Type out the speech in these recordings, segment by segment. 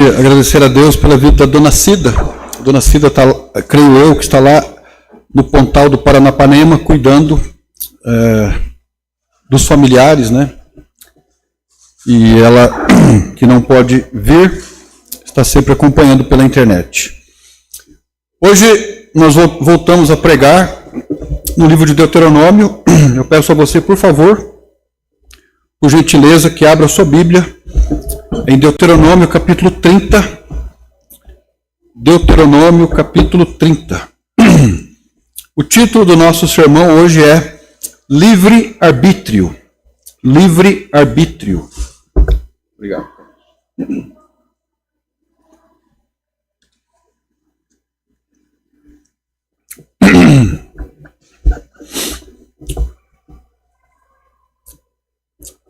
Agradecer a Deus pela vida da Dona Cida. A Dona Cida, creio eu, que está lá no Pontal do Paranapanema, cuidando dos familiares, né? E ela, que não pode vir, está sempre acompanhando pela internet. Hoje nós voltamos a pregar no livro de Deuteronômio. Eu peço a você, por favor, por gentileza, que abra a sua Bíblia em Deuteronômio capítulo 30. Deuteronômio capítulo 30. O título do nosso sermão hoje é Livre-arbítrio. Livre-arbítrio. Obrigado.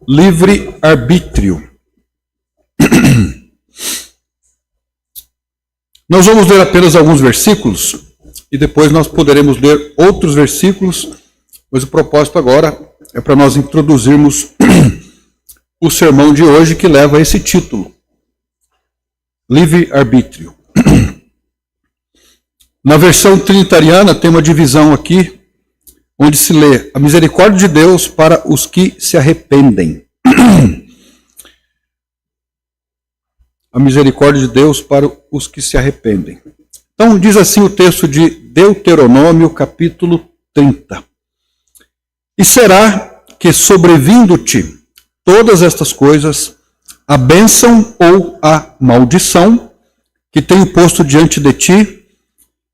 Livre-arbítrio. Nós vamos ler apenas alguns versículos e depois nós poderemos ler outros versículos, mas o propósito agora é para nós introduzirmos o sermão de hoje, que leva a esse título: Livre-arbítrio. Na versão trinitariana tem uma divisão aqui, onde se lê: a misericórdia de Deus para os que se arrependem. A misericórdia de Deus para os que se arrependem. Então diz assim o texto de Deuteronômio capítulo 30. E será que sobrevindo-te todas estas coisas, a bênção ou a maldição que tenho posto diante de ti,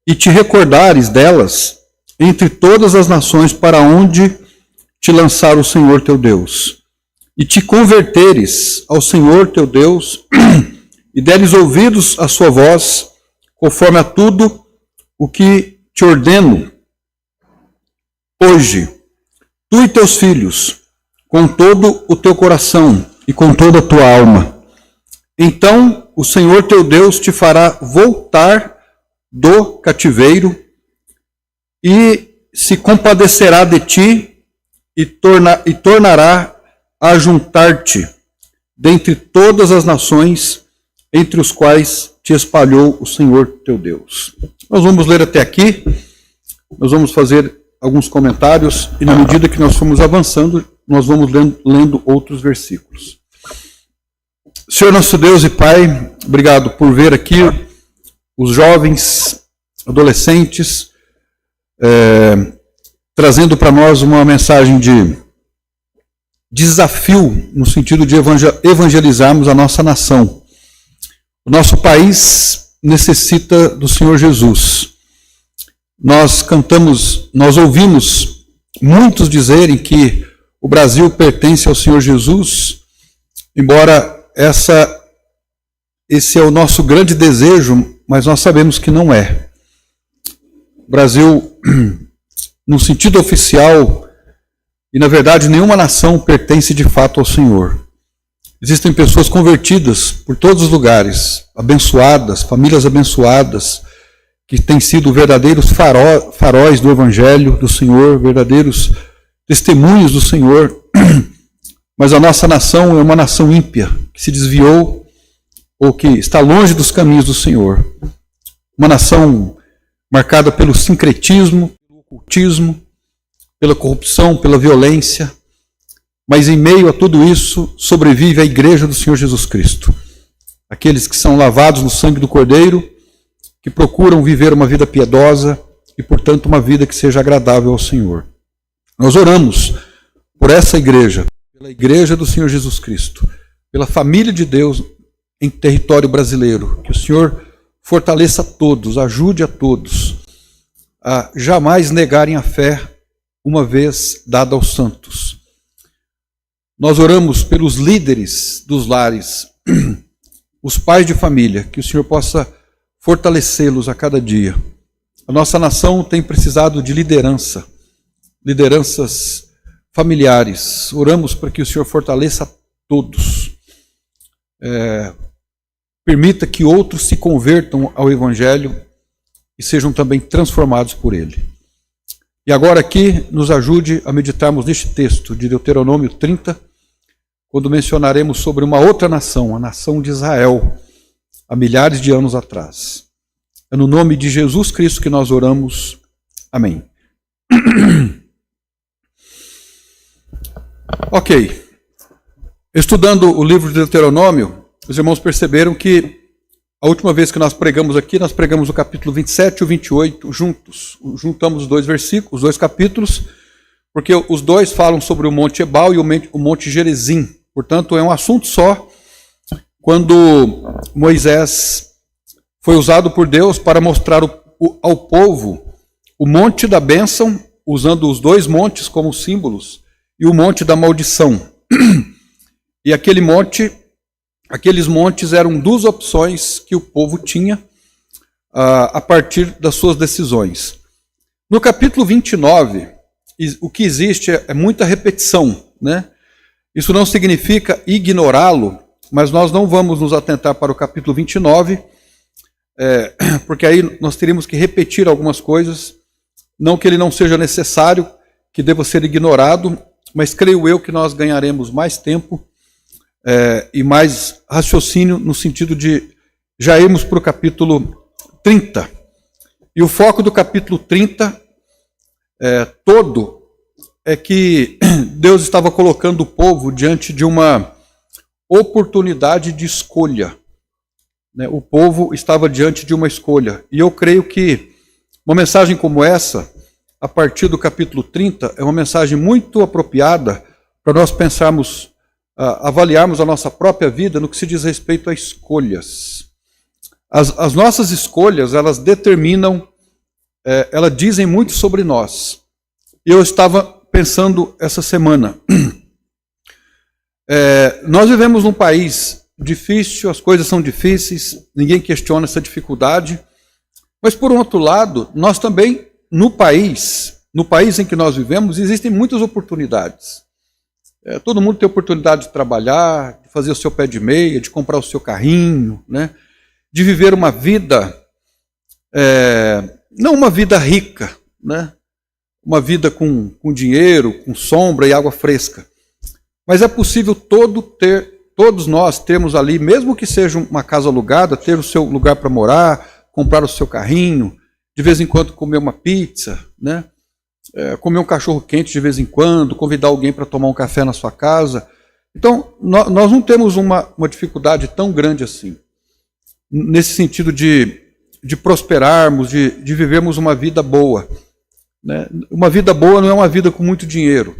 e te recordares delas entre todas as nações para onde te lançar o Senhor teu Deus, e te converteres ao Senhor teu Deus, e deres ouvidos à sua voz, conforme a tudo o que te ordeno hoje, tu e teus filhos, com todo o teu coração e com toda a tua alma. Então o Senhor teu Deus te fará voltar do cativeiro e se compadecerá de ti e tornará a juntar-te dentre todas as nações entre os quais te espalhou o Senhor teu Deus. Nós vamos ler até aqui, nós vamos fazer alguns comentários, e na medida que nós formos avançando, nós vamos lendo outros versículos. Senhor nosso Deus e Pai, obrigado por ver aqui os jovens, adolescentes, trazendo para nós uma mensagem de desafio, no sentido de evangelizarmos a nossa nação. O nosso país necessita do Senhor Jesus. Nós ouvimos muitos dizerem que o Brasil pertence ao Senhor Jesus, embora esse é o nosso grande desejo, mas nós sabemos que não é. O Brasil, no sentido oficial, e na verdade nenhuma nação pertence de fato ao Senhor. Existem pessoas convertidas por todos os lugares, abençoadas, famílias abençoadas, que têm sido verdadeiros faróis do Evangelho do Senhor, verdadeiros testemunhos do Senhor. Mas a nossa nação é uma nação ímpia, que se desviou ou que está longe dos caminhos do Senhor. Uma nação marcada pelo sincretismo, pelo ocultismo, pela corrupção, pela violência. Mas em meio a tudo isso, sobrevive a Igreja do Senhor Jesus Cristo. Aqueles que são lavados no sangue do Cordeiro, que procuram viver uma vida piedosa e, portanto, uma vida que seja agradável ao Senhor. Nós oramos por essa igreja, pela Igreja do Senhor Jesus Cristo, pela família de Deus em território brasileiro. Que o Senhor fortaleça a todos, ajude a todos a jamais negarem a fé uma vez dada aos santos. Nós oramos pelos líderes dos lares, os pais de família, que o Senhor possa fortalecê-los a cada dia. A nossa nação tem precisado de lideranças familiares. Oramos para que o Senhor fortaleça a todos. Permita que outros se convertam ao Evangelho e sejam também transformados por ele. E agora aqui nos ajude a meditarmos neste texto de Deuteronômio 30, quando mencionaremos sobre uma outra nação, a nação de Israel, há milhares de anos atrás. É no nome de Jesus Cristo que nós oramos. Amém. Ok. Estudando o livro de Deuteronômio, os irmãos perceberam que a última vez que nós pregamos aqui, nós pregamos o capítulo 27 e o 28 juntos. Juntamos os dois versículos, os dois capítulos, porque os dois falam sobre o Monte Ebal e o Monte Gerizim. Portanto, é um assunto só. Quando Moisés foi usado por Deus para mostrar ao povo o Monte da Bênção, usando os dois montes como símbolos, e o Monte da Maldição. E aqueles montes eram duas opções que o povo tinha a partir das suas decisões. No capítulo 29, o que existe é muita repetição, né? Isso não significa ignorá-lo, mas nós não vamos nos atentar para o capítulo 29, porque aí nós teríamos que repetir algumas coisas, não que ele não seja necessário, que deva ser ignorado, mas creio eu que nós ganharemos mais tempo e mais raciocínio no sentido de já irmos para o capítulo 30. E o foco do capítulo 30 todo é que Deus estava colocando o povo diante de uma oportunidade de escolha. O povo estava diante de uma escolha. E eu creio que uma mensagem como essa, a partir do capítulo 30, é uma mensagem muito apropriada para nós pensarmos, avaliarmos a nossa própria vida no que se diz respeito a escolhas. As nossas escolhas, elas determinam, elas dizem muito sobre nós. Eu estava pensando essa semana, nós vivemos num país difícil, as coisas são difíceis, ninguém questiona essa dificuldade, mas por um outro lado, nós também, no país em que nós vivemos, existem muitas oportunidades. Todo mundo tem oportunidade de trabalhar, de fazer o seu pé de meia, de comprar o seu carrinho, né? De viver uma vida, não uma vida rica, né? Uma vida com dinheiro, com sombra e água fresca. Mas é possível todos nós termos ali, mesmo que seja uma casa alugada, ter o seu lugar para morar, comprar o seu carrinho, de vez em quando comer uma pizza, né? Comer um cachorro quente de vez em quando, convidar alguém para tomar um café na sua casa. Então, nós não temos uma dificuldade tão grande assim, nesse sentido de prosperarmos, de vivermos uma vida boa. Né? Uma vida boa não é uma vida com muito dinheiro.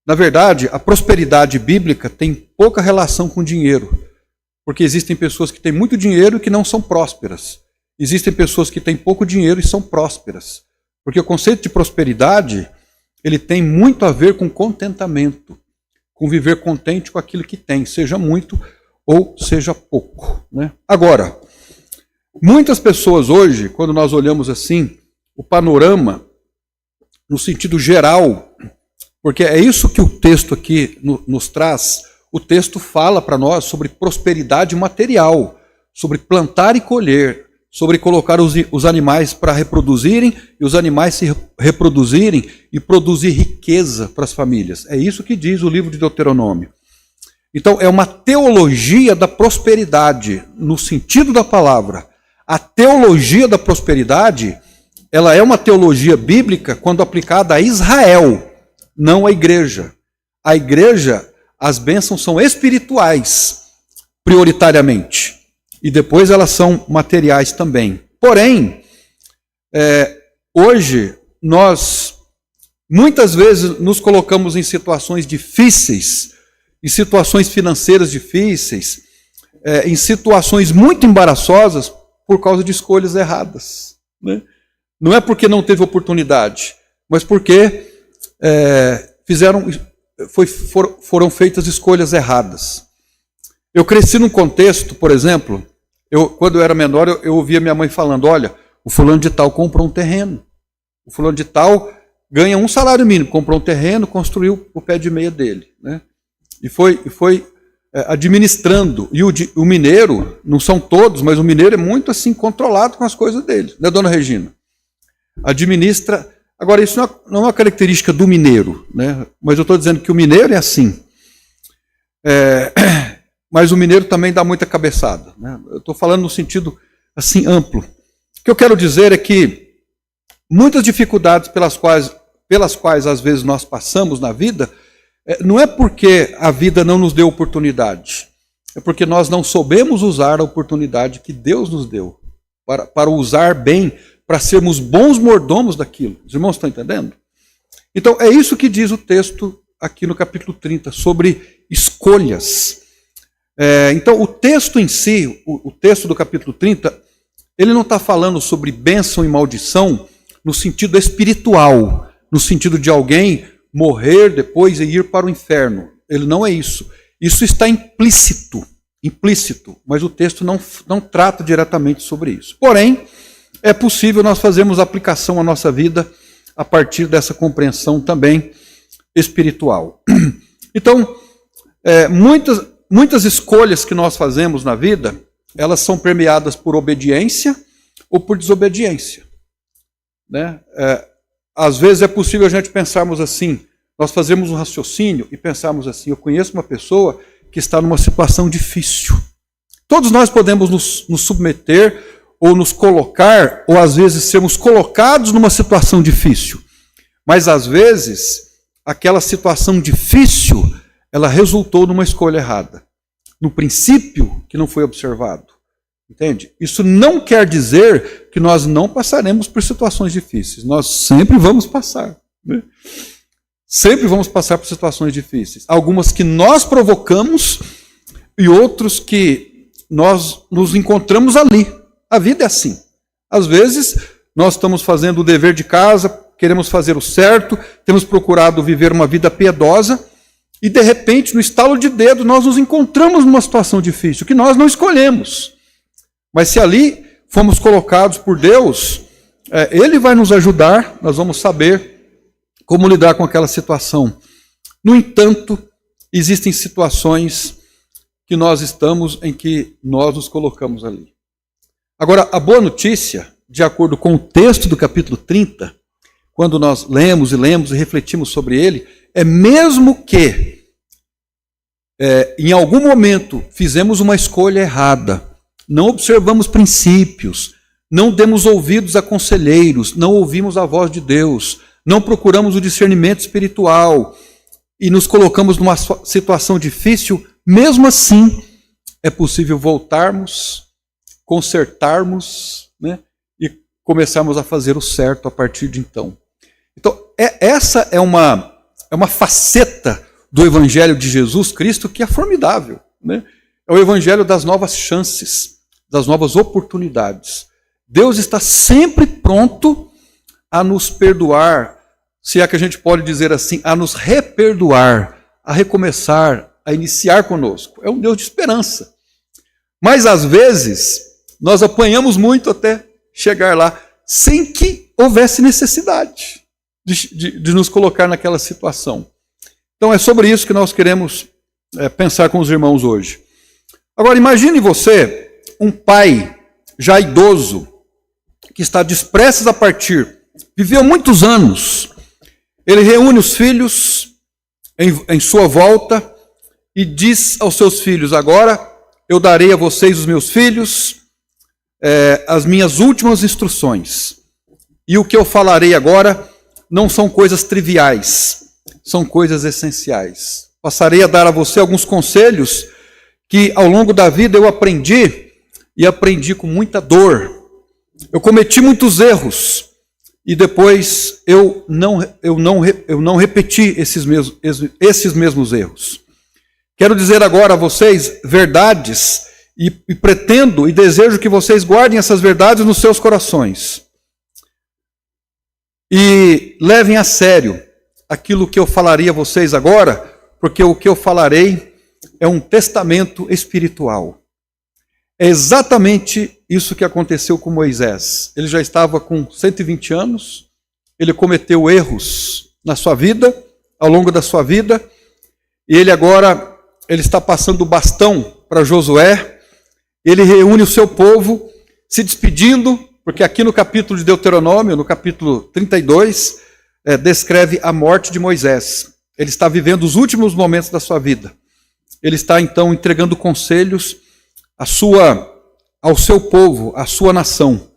Na verdade, a prosperidade bíblica tem pouca relação com dinheiro, porque existem pessoas que têm muito dinheiro e que não são prósperas. Existem pessoas que têm pouco dinheiro e são prósperas. Porque o conceito de prosperidade, ele tem muito a ver com contentamento, com viver contente com aquilo que tem, seja muito ou seja pouco. Né? Agora, muitas pessoas hoje, quando nós olhamos assim, o panorama, no sentido geral, porque é isso que o texto aqui nos traz, o texto fala para nós sobre prosperidade material, sobre plantar e colher, sobre colocar os animais para reproduzirem, e os animais se reproduzirem e produzir riqueza para as famílias. É isso que diz o livro de Deuteronômio. Então, é uma teologia da prosperidade, no sentido da palavra. A teologia da prosperidade, ela é uma teologia bíblica quando aplicada a Israel, não à igreja. A igreja, as bênçãos são espirituais, prioritariamente. E depois elas são materiais também. Porém, hoje, nós muitas vezes nos colocamos em situações difíceis, em situações financeiras difíceis, em situações muito embaraçosas por causa de escolhas erradas. Né? Não é porque não teve oportunidade, mas porque foram feitas escolhas erradas. Eu cresci num contexto, por exemplo, quando eu era menor, eu ouvia minha mãe falando, olha, o fulano de tal comprou um terreno. O fulano de tal ganha um salário mínimo, comprou um terreno, construiu o pé de meia dele. Né? E foi administrando. E o mineiro, não são todos, mas o mineiro é muito assim controlado com as coisas dele. Né, dona Regina? Administra. Agora, isso não é uma característica do mineiro, né? Mas eu estou dizendo que o mineiro é assim. mas o mineiro também dá muita cabeçada, né? Eu estou falando no sentido assim amplo. O que eu quero dizer é que muitas dificuldades pelas quais às vezes nós passamos na vida, não é porque a vida não nos deu oportunidade, é porque nós não soubemos usar a oportunidade que Deus nos deu, para usar bem, para sermos bons mordomos daquilo. Os irmãos estão entendendo? Então é isso que diz o texto aqui no capítulo 30, sobre escolhas. Então o texto em si, o texto do capítulo 30, ele não está falando sobre bênção e maldição no sentido espiritual, no sentido de alguém morrer depois e ir para o inferno. Ele não é isso. Isso está implícito, mas o texto não trata diretamente sobre isso. Porém, é possível nós fazermos aplicação à nossa vida a partir dessa compreensão também espiritual. Então, muitas escolhas que nós fazemos na vida, elas são permeadas por obediência ou por desobediência, né? Às vezes é possível a gente pensarmos assim, nós fazemos um raciocínio e pensarmos assim: eu conheço uma pessoa que está numa situação difícil. Todos nós podemos nos submeter ou nos colocar, ou às vezes sermos colocados numa situação difícil. Mas às vezes, aquela situação difícil, ela resultou numa escolha errada. No princípio que não foi observado. Entende? Isso não quer dizer que nós não passaremos por situações difíceis. Nós sempre vamos passar, né? Sempre vamos passar por situações difíceis. Algumas que nós provocamos e outros que nós nos encontramos ali. A vida é assim. Às vezes, nós estamos fazendo o dever de casa, queremos fazer o certo, temos procurado viver uma vida piedosa e, de repente, no estalo de dedo, nós nos encontramos numa situação difícil, que nós não escolhemos. Mas se ali fomos colocados por Deus, Ele vai nos ajudar, nós vamos saber como lidar com aquela situação. No entanto, existem situações que nós estamos em que nós nos colocamos ali. Agora, a boa notícia, de acordo com o texto do capítulo 30, quando nós lemos e refletimos sobre ele, é mesmo que em algum momento fizemos uma escolha errada, não observamos princípios, não demos ouvidos a conselheiros, não ouvimos a voz de Deus, não procuramos o discernimento espiritual e nos colocamos numa situação difícil, mesmo assim é possível voltarmos, consertarmos, né, e começarmos a fazer o certo a partir de então. Então, essa é uma faceta do Evangelho de Jesus Cristo que é formidável, né? É o Evangelho das novas chances, das novas oportunidades. Deus está sempre pronto a nos perdoar, se é que a gente pode dizer assim, a nos reperdoar, a recomeçar, a iniciar conosco. É um Deus de esperança. Mas às vezes, nós apanhamos muito até chegar lá, sem que houvesse necessidade de nos colocar naquela situação. Então é sobre isso que nós queremos pensar com os irmãos hoje. Agora imagine você, um pai já idoso, que está prestes a partir, viveu muitos anos, ele reúne os filhos em sua volta e diz aos seus filhos: agora eu darei a vocês, os meus filhos, as minhas últimas instruções. E o que eu falarei agora não são coisas triviais, são coisas essenciais. Passarei a dar a você alguns conselhos que ao longo da vida eu aprendi, e aprendi com muita dor. Eu cometi muitos erros, e depois eu não repeti esses mesmos erros. Quero dizer agora a vocês verdades, e pretendo e desejo que vocês guardem essas verdades nos seus corações. E levem a sério aquilo que eu falarei a vocês agora, porque o que eu falarei é um testamento espiritual. É exatamente isso que aconteceu com Moisés. Ele já estava com 120 anos, ele cometeu erros na sua vida, ao longo da sua vida, e ele está passando o bastão para Josué. Ele reúne o seu povo, se despedindo, porque aqui no capítulo de Deuteronômio, no capítulo 32, descreve a morte de Moisés. Ele está vivendo os últimos momentos da sua vida. ele está então entregando conselhos ao seu povo, à sua nação.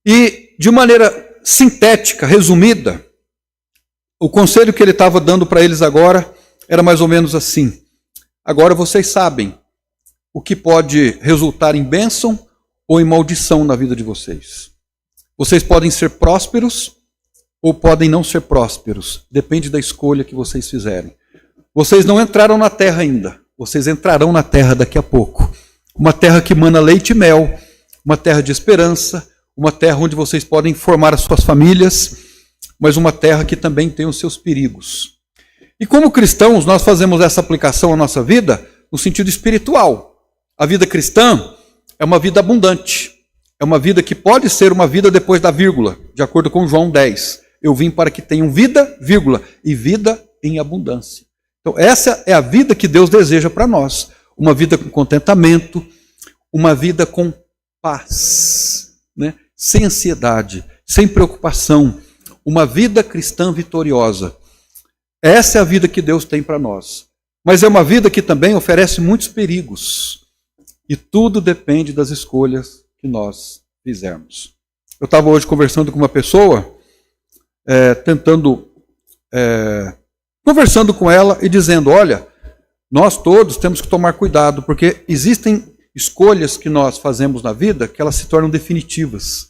E de maneira sintética, resumida, o conselho que ele estava dando para eles agora era mais ou menos assim: agora vocês sabem o que pode resultar em bênção ou em maldição na vida de vocês. Vocês podem ser prósperos ou podem não ser prósperos. Depende da escolha que vocês fizerem. Vocês não entraram na terra ainda. Vocês entrarão na terra daqui a pouco. Uma terra que mana leite e mel, uma terra de esperança, uma terra onde vocês podem formar as suas famílias, mas uma terra que também tem os seus perigos. E como cristãos, nós fazemos essa aplicação à nossa vida no sentido espiritual. A vida cristã é uma vida abundante. É uma vida que pode ser uma vida depois da vírgula, de acordo com João 10. Eu vim para que tenham vida, vírgula, e vida em abundância. Então essa é a vida que Deus deseja para nós. Uma vida com contentamento, uma vida com paz, né? Sem ansiedade, sem preocupação. Uma vida cristã vitoriosa. Essa é a vida que Deus tem para nós. Mas é uma vida que também oferece muitos perigos. E tudo depende das escolhas que nós fizermos. Eu estava hoje conversando com uma pessoa, conversando com ela e dizendo: olha, nós todos temos que tomar cuidado, porque existem escolhas que nós fazemos na vida que elas se tornam definitivas.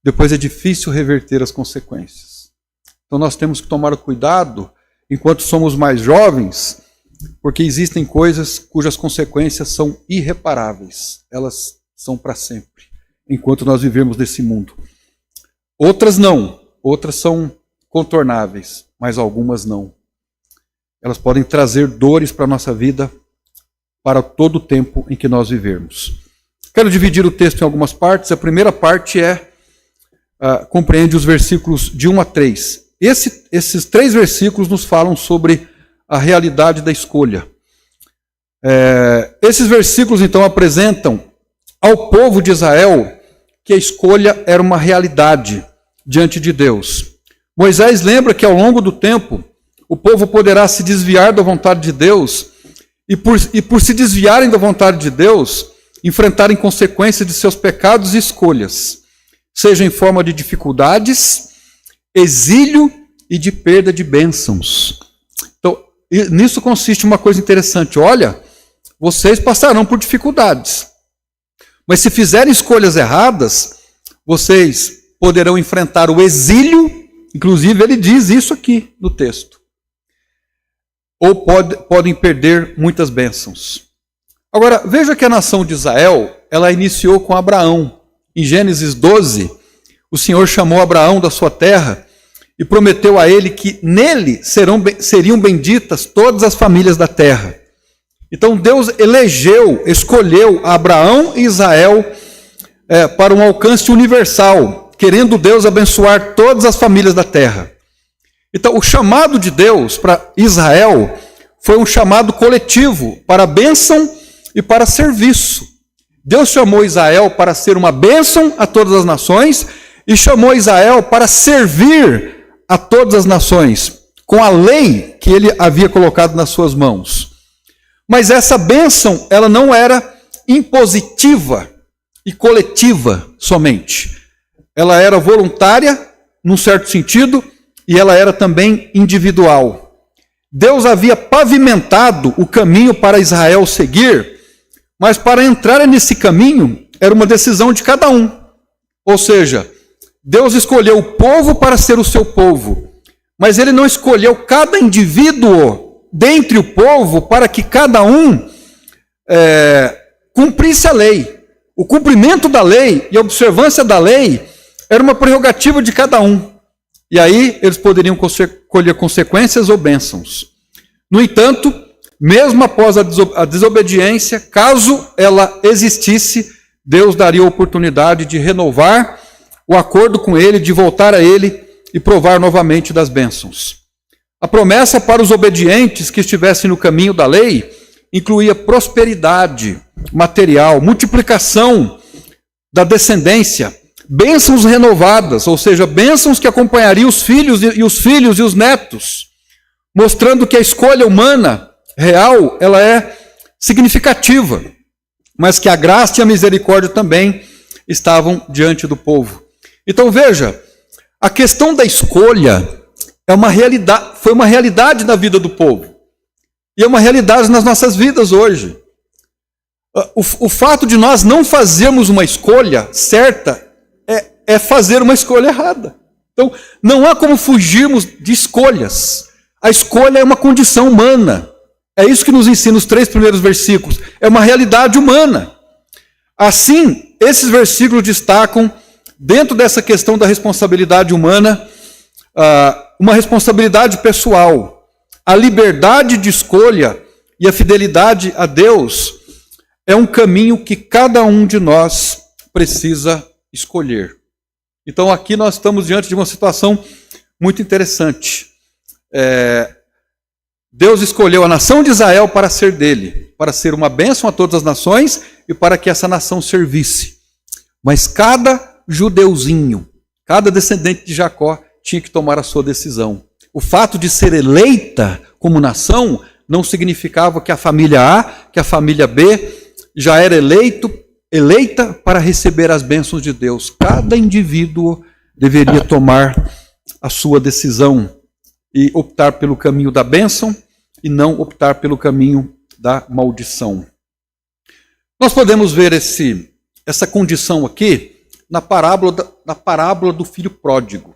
Depois é difícil reverter as consequências. Então nós temos que tomar cuidado enquanto somos mais jovens, porque existem coisas cujas consequências são irreparáveis. Elas são para sempre, enquanto nós vivemos nesse mundo. Outras não. Outras são contornáveis, mas algumas não. Elas podem trazer dores para a nossa vida para todo o tempo em que nós vivermos. Quero dividir o texto em algumas partes. A primeira parte compreende os versículos de 1 a 3. Esses 3 versículos nos falam sobre a realidade da escolha. Esses versículos, então, apresentam ao povo de Israel que a escolha era uma realidade diante de Deus. Moisés lembra que ao longo do tempo o povo poderá se desviar da vontade de Deus e por se desviarem da vontade de Deus, enfrentarem consequências de seus pecados e escolhas, seja em forma de dificuldades, exílio e de perda de bênçãos. Então, nisso consiste uma coisa interessante. Olha, vocês passarão por dificuldades, mas se fizerem escolhas erradas, vocês poderão enfrentar o exílio. Inclusive ele diz isso aqui no texto. Ou podem perder muitas bênçãos. Agora, veja que a nação de Israel, ela iniciou com Abraão. Em Gênesis 12, o Senhor chamou Abraão da sua terra e prometeu a ele que nele seriam benditas todas as famílias da terra. Então Deus escolheu Abraão e Israel para um alcance universal, querendo Deus abençoar todas as famílias da terra. Então o chamado de Deus para Israel foi um chamado coletivo para bênção e para serviço. Deus chamou Israel para ser uma bênção a todas as nações e chamou Israel para servir a todas as nações, com a lei que ele havia colocado nas suas mãos. Mas essa bênção, ela não era impositiva e coletiva somente. Ela era voluntária, num certo sentido, e ela era também individual. Deus havia pavimentado o caminho para Israel seguir, mas para entrar nesse caminho, era uma decisão de cada um. Ou seja, Deus escolheu o povo para ser o seu povo, mas ele não escolheu cada indivíduo dentre o povo para que cada um cumprisse a lei. O cumprimento da lei e a observância da lei era uma prerrogativa de cada um. E aí eles poderiam colher consequências ou bênçãos. No entanto, mesmo após a desobediência, caso ela existisse, Deus daria a oportunidade de renovar o acordo com ele, de voltar a ele e provar novamente das bênçãos. A promessa para os obedientes que estivessem no caminho da lei incluía prosperidade material, multiplicação da descendência, bênçãos renovadas, ou seja, bênçãos que acompanhariam os filhos e os netos, mostrando que a escolha humana real, ela é significativa, mas que a graça e a misericórdia também estavam diante do povo. Então veja, a questão da escolha foi uma realidade na vida do povo, e é uma realidade nas nossas vidas hoje. O fato de nós não fazermos uma escolha certa é fazer uma escolha errada. Então, não há como fugirmos de escolhas. A escolha é uma condição humana. É isso que nos ensina os 3 primeiros versículos. É uma realidade humana. Assim, esses versículos destacam, dentro dessa questão da responsabilidade humana, uma responsabilidade pessoal. A liberdade de escolha e a fidelidade a Deus é um caminho que cada um de nós precisa escolher. Então aqui nós estamos diante de uma situação muito interessante. Deus escolheu a nação de Israel para ser dele, para ser uma bênção a todas as nações e para que essa nação servisse. Mas cada judeuzinho, cada descendente de Jacó tinha que tomar a sua decisão. O fato de ser eleita como nação não significava que a família A, que a família B já era eleita para receber as bênçãos de Deus. Cada indivíduo deveria tomar a sua decisão e optar pelo caminho da bênção e não optar pelo caminho da maldição. Nós podemos ver essa condição aqui na parábola do filho pródigo.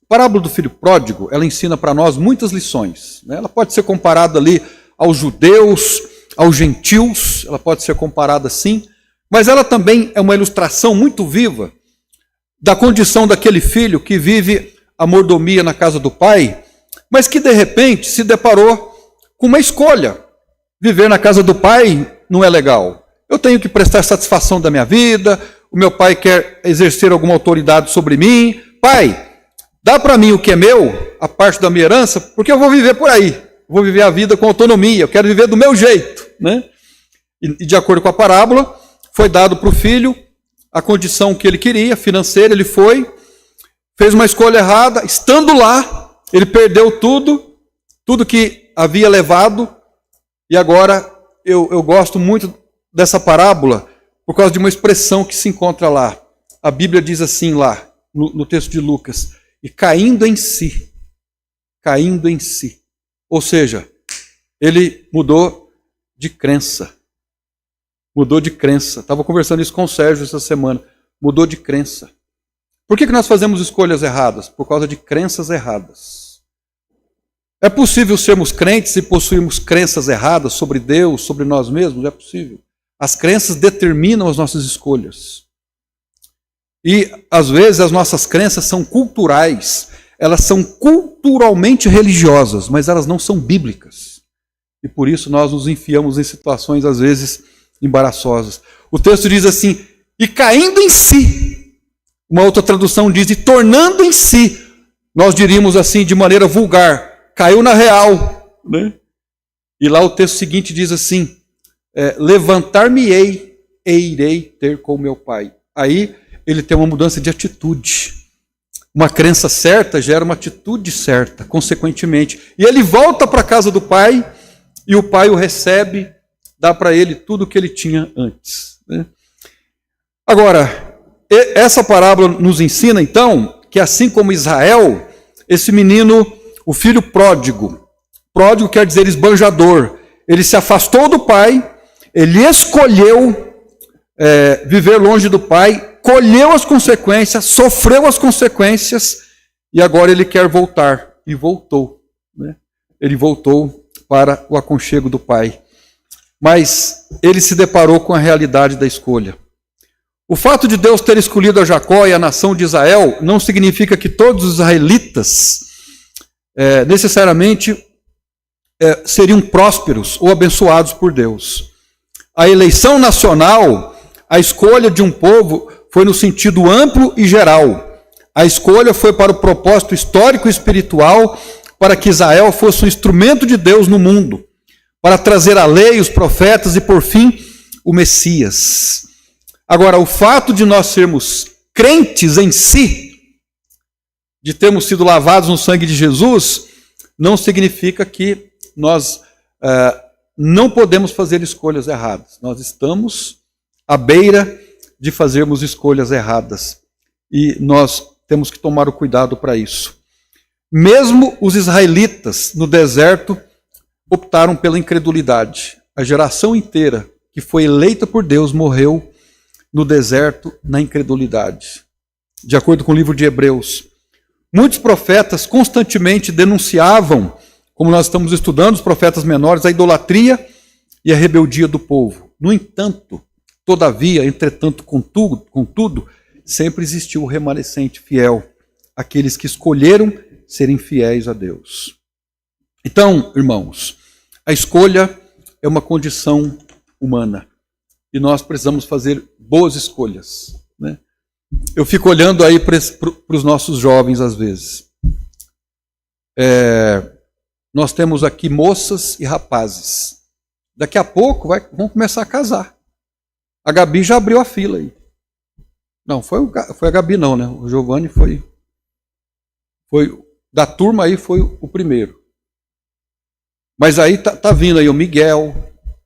A parábola do filho pródigo, ela ensina para nós muitas lições, né? Ela pode ser comparada ali aos judeus, aos gentios, ela pode ser comparada assim, mas ela também é uma ilustração muito viva da condição daquele filho que vive a mordomia na casa do pai, mas que de repente se deparou com uma escolha. Viver na casa do pai não é legal. Eu tenho que prestar satisfação da minha vida, o meu pai quer exercer alguma autoridade sobre mim. Pai, dá para mim o que é meu, a parte da minha herança, porque eu vou viver por aí. Vou viver a vida com autonomia, eu quero viver do meu jeito, né? E de acordo com a parábola, foi dado para o filho a condição que ele queria, financeira, ele foi, fez uma escolha errada, estando lá, ele perdeu tudo que havia levado, e agora eu gosto muito dessa parábola, por causa de uma expressão que se encontra lá. A Bíblia diz assim lá, no texto de Lucas, e caindo em si. Ou seja, ele mudou de crença. Estava conversando isso com o Sérgio essa semana. Mudou de crença. Por que nós fazemos escolhas erradas? Por causa de crenças erradas. É possível sermos crentes e possuirmos crenças erradas sobre Deus, sobre nós mesmos? É possível. As crenças determinam as nossas escolhas. E, às vezes, as nossas crenças são culturais. Elas são culturalmente religiosas, mas elas não são bíblicas. E por isso nós nos enfiamos em situações, às vezes, embaraçosas. O texto diz assim, e caindo em si. Uma outra tradução diz, e tornando em si. Nós diríamos assim, de maneira vulgar, caiu na real. Né? E lá o texto seguinte diz assim, levantar-me-ei e irei ter com meu pai. Aí ele tem uma mudança de atitude. Uma crença certa gera uma atitude certa, consequentemente. E ele volta para a casa do pai, e o pai o recebe, dá para ele tudo o que ele tinha antes. Né? Agora, essa parábola nos ensina, então, que assim como Israel, esse menino, o filho pródigo quer dizer esbanjador, ele se afastou do pai, ele escolheu viver longe do pai, colheu as consequências, sofreu as consequências, e agora ele quer voltar. E voltou. Né? Ele voltou para o aconchego do pai. Mas ele se deparou com a realidade da escolha. O fato de Deus ter escolhido a Jacó e a nação de Israel não significa que todos os israelitas necessariamente seriam prósperos ou abençoados por Deus. A eleição nacional, a escolha de um povo, foi no sentido amplo e geral. A escolha foi para o propósito histórico e espiritual, para que Israel fosse um instrumento de Deus no mundo, para trazer a lei, os profetas e, por fim, o Messias. Agora, o fato de nós sermos crentes em si, de termos sido lavados no sangue de Jesus, não significa que nós não podemos fazer escolhas erradas. Nós estamos à beira de fazermos escolhas erradas. E nós temos que tomar o cuidado para isso. Mesmo os israelitas no deserto optaram pela incredulidade. A geração inteira que foi eleita por Deus morreu no deserto na incredulidade. De acordo com o livro de Hebreus, muitos profetas constantemente denunciavam, como nós estamos estudando, os profetas menores, a idolatria e a rebeldia do povo. No entanto, todavia, entretanto, contudo, sempre existiu o remanescente fiel, aqueles que escolheram serem fiéis a Deus. Então, irmãos, a escolha é uma condição humana e nós precisamos fazer boas escolhas, né? Eu fico olhando aí para os nossos jovens às vezes. Nós temos aqui moças e rapazes. Daqui a pouco vão começar a casar. A Gabi já abriu a fila aí. Não, foi a Gabi não, né? O Giovanni foi da turma aí foi o primeiro. Mas aí tá vindo aí o Miguel,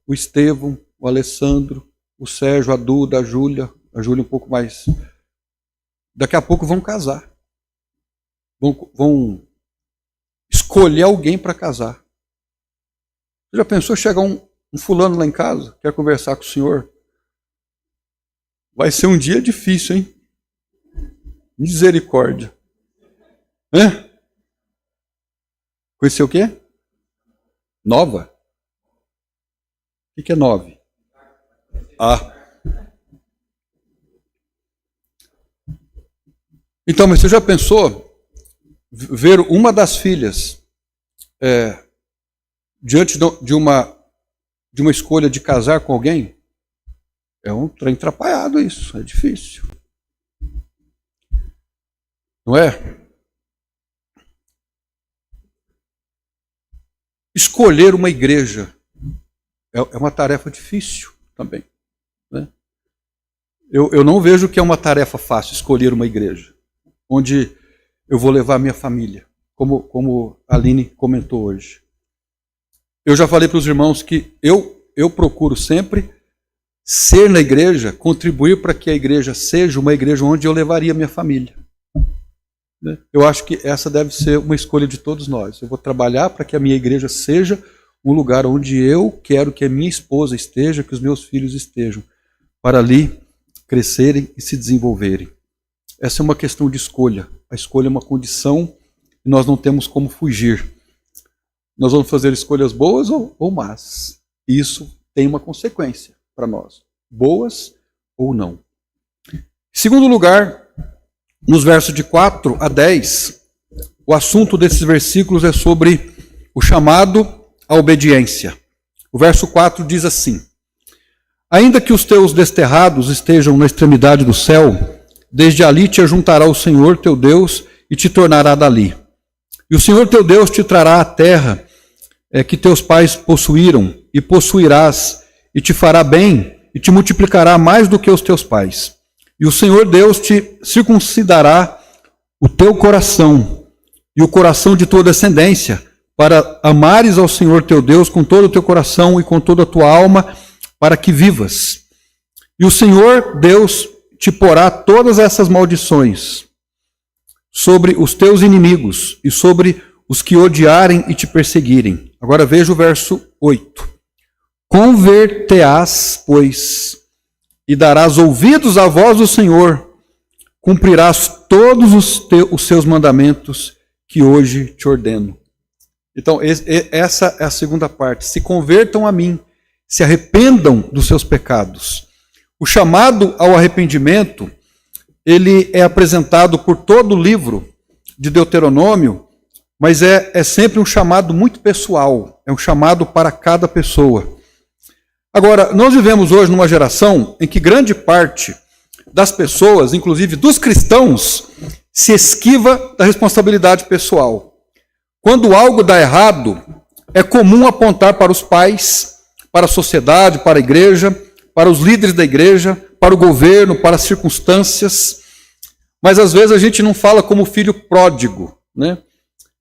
o Estevão, o Alessandro, o Sérgio, a Duda, a Júlia um pouco mais. Daqui a pouco vão casar. Vão escolher alguém para casar. Você já pensou chegar um fulano lá em casa, quer conversar com o senhor? Vai ser um dia difícil, hein? Misericórdia. Conheceu o quê? Nova? O que é 9? Então, mas você já pensou ver uma das filhas diante de uma escolha de casar com alguém? É um trem atrapalhado isso, é difícil. Não é? Escolher uma igreja é uma tarefa difícil também, né? Eu não vejo que é uma tarefa fácil escolher uma igreja onde eu vou levar minha família, como a Aline comentou hoje. Eu já falei para os irmãos que eu procuro sempre ser na igreja, contribuir para que a igreja seja uma igreja onde eu levaria minha família. Eu acho que essa deve ser uma escolha de todos nós. Eu vou trabalhar para que a minha igreja seja um lugar onde eu quero que a minha esposa esteja, que os meus filhos estejam, para ali crescerem e se desenvolverem. Essa é uma questão de escolha. A escolha é uma condição e nós não temos como fugir. Nós vamos fazer escolhas boas ou más. E isso tem uma consequência para nós, boas ou não. Em segundo lugar, nos versos de 4 a 10, o assunto desses versículos é sobre o chamado à obediência. O verso 4 diz assim: ainda que os teus desterrados estejam na extremidade do céu, desde ali te ajuntará o Senhor teu Deus e te tornará dali. E o Senhor teu Deus te trará a terra que teus pais possuíram, e possuirás, e te fará bem, e te multiplicará mais do que os teus pais. E o Senhor Deus te circuncidará o teu coração e o coração de tua descendência, para amares ao Senhor teu Deus com todo o teu coração e com toda a tua alma, para que vivas. E o Senhor Deus te porá todas essas maldições sobre os teus inimigos e sobre os que odiarem e te perseguirem. Agora veja o verso 8. Converter-te-ás, pois, e darás ouvidos à voz do Senhor, cumprirás todos os seus mandamentos que hoje te ordeno. Então, essa é a segunda parte. Se convertam a mim, se arrependam dos seus pecados. O chamado ao arrependimento, ele é apresentado por todo o livro de Deuteronômio, mas é sempre um chamado muito pessoal, é um chamado para cada pessoa. Agora, nós vivemos hoje numa geração em que grande parte das pessoas, inclusive dos cristãos, se esquiva da responsabilidade pessoal. Quando algo dá errado, é comum apontar para os pais, para a sociedade, para a igreja, para os líderes da igreja, para o governo, para as circunstâncias. Mas às vezes a gente não fala como o filho pródigo, né?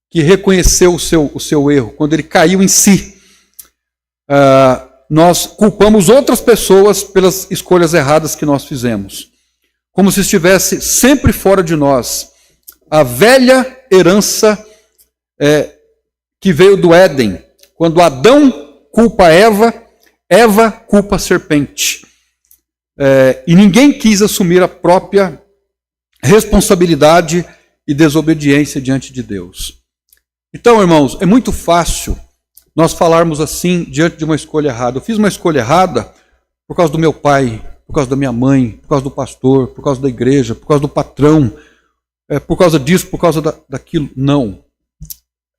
Que reconheceu o seu erro, quando ele caiu em si. nós culpamos outras pessoas pelas escolhas erradas que nós fizemos. Como se estivesse sempre fora de nós a velha herança que veio do Éden. Quando Adão culpa Eva, Eva culpa a serpente. E ninguém quis assumir a própria responsabilidade e desobediência diante de Deus. Então, irmãos, é muito fácil nós falarmos assim diante de uma escolha errada. Eu fiz uma escolha errada por causa do meu pai, por causa da minha mãe, por causa do pastor, por causa da igreja, por causa do patrão, por causa disso, por causa daquilo. Não.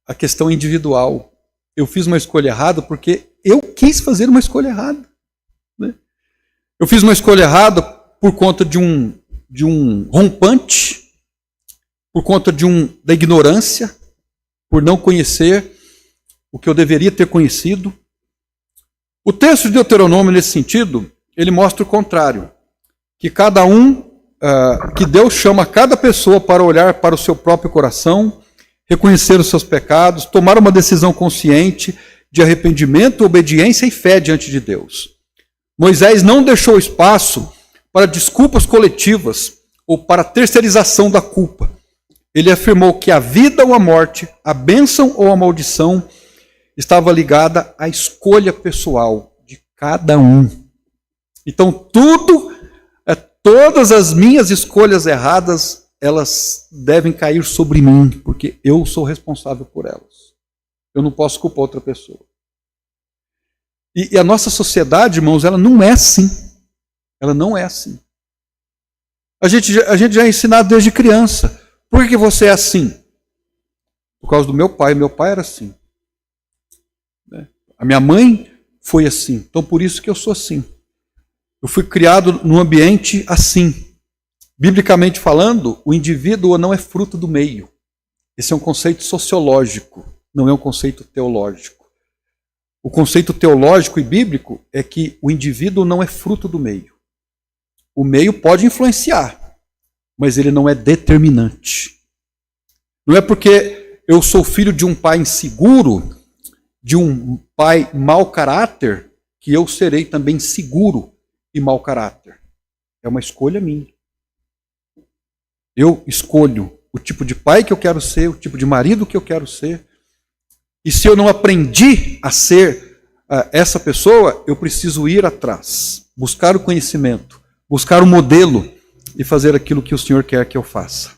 A questão é individual. Eu fiz uma escolha errada porque eu quis fazer uma escolha errada. Né? Eu fiz uma escolha errada por conta de um rompante, por conta da ignorância, por não conhecer o que eu deveria ter conhecido. O texto de Deuteronômio, nesse sentido, ele mostra o contrário. Que cada que Deus chama cada pessoa para olhar para o seu próprio coração, reconhecer os seus pecados, tomar uma decisão consciente de arrependimento, obediência e fé diante de Deus. Moisés não deixou espaço para desculpas coletivas ou para terceirização da culpa. Ele afirmou que a vida ou a morte, a bênção ou a maldição, estava ligada à escolha pessoal de cada um. Então todas as minhas escolhas erradas, elas devem cair sobre mim, porque eu sou responsável por elas. Eu não posso culpar outra pessoa. E a nossa sociedade, irmãos, ela não é assim. Ela não é assim. A gente já é ensinado desde criança. Por que você é assim? Por causa do meu pai. Meu pai era assim. A minha mãe foi assim. Então por isso que eu sou assim. Eu fui criado num ambiente assim. Biblicamente falando, o indivíduo não é fruto do meio. Esse é um conceito sociológico, não é um conceito teológico. O conceito teológico e bíblico é que o indivíduo não é fruto do meio. O meio pode influenciar, mas ele não é determinante. Não é porque eu sou filho de um pai inseguro, de um pai mau caráter, que eu serei também seguro e mau caráter. É uma escolha minha. Eu escolho o tipo de pai que eu quero ser, o tipo de marido que eu quero ser. E se eu não aprendi a ser essa pessoa, eu preciso ir atrás, buscar o conhecimento, buscar o modelo e fazer aquilo que o Senhor quer que eu faça.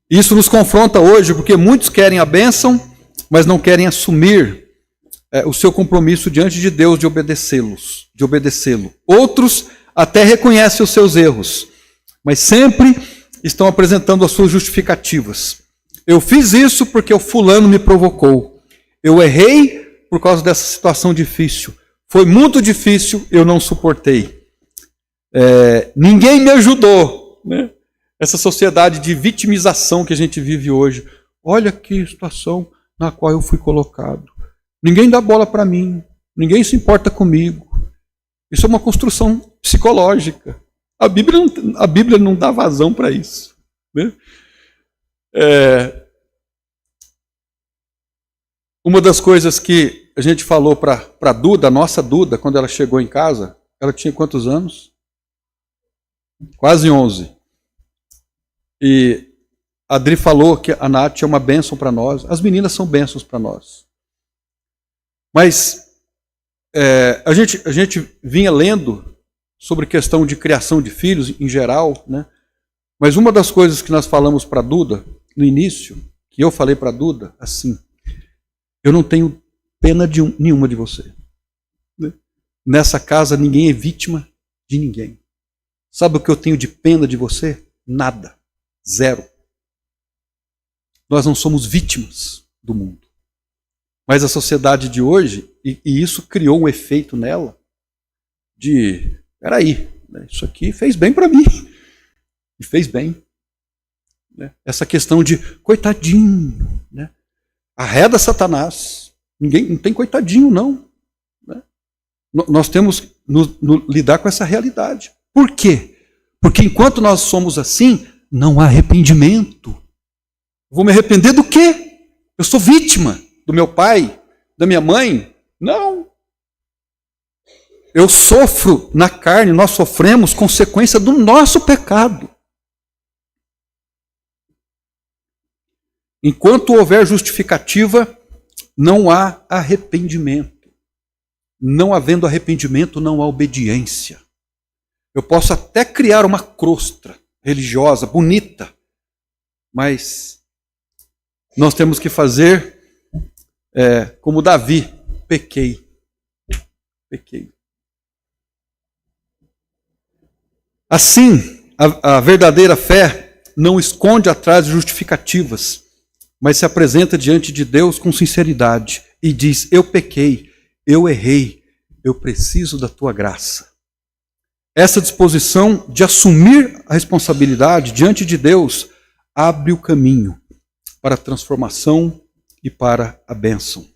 Isso nos confronta hoje, porque muitos querem a bênção, mas não querem assumir o seu compromisso diante de Deus de obedecê-lo. Outros até reconhecem os seus erros, mas sempre estão apresentando as suas justificativas. Eu fiz isso porque o fulano me provocou. Eu errei por causa dessa situação difícil. Foi muito difícil, eu não suportei. Ninguém me ajudou. Né? Essa sociedade de vitimização que a gente vive hoje. Olha que situação na qual eu fui colocado. Ninguém dá bola para mim. Ninguém se importa comigo. Isso é uma construção psicológica. A Bíblia não dá vazão para isso. Né? Uma das coisas que a gente falou para a Duda, a nossa Duda, quando ela chegou em casa, ela tinha quantos anos? Quase 11. E a Adri falou que a Nath é uma bênção para nós. As meninas são bênçãos para nós. Mas a gente vinha lendo sobre questão de criação de filhos em geral, né? Mas uma das coisas que nós falamos para a Duda, no início, que eu falei para a Duda, assim, eu não tenho pena nenhuma de você. Né? Nessa casa ninguém é vítima de ninguém. Sabe o que eu tenho de pena de você? Nada. Zero. Nós não somos vítimas do mundo. Mas a sociedade de hoje, e isso criou um efeito nela, de, peraí, né, isso aqui fez bem para mim. E fez bem. Né? Essa questão de, coitadinho, né? Arreda Satanás. Não tem coitadinho, não. Né? Nós temos que lidar com essa realidade. Por quê? Porque enquanto nós somos assim, não há arrependimento. Vou me arrepender do quê? Eu sou vítima do meu pai, da minha mãe, Não. Eu sofro na carne, nós sofremos consequência do nosso pecado. Enquanto houver justificativa, não há arrependimento. Não havendo arrependimento, não há obediência. Eu posso até criar uma crosta religiosa, bonita, mas nós temos que fazer como Davi, pequei. Assim, a verdadeira fé não esconde atrás de justificativas, mas se apresenta diante de Deus com sinceridade e diz: eu pequei, eu errei, eu preciso da tua graça. Essa disposição de assumir a responsabilidade diante de Deus abre o caminho para a transformação e para a bênção.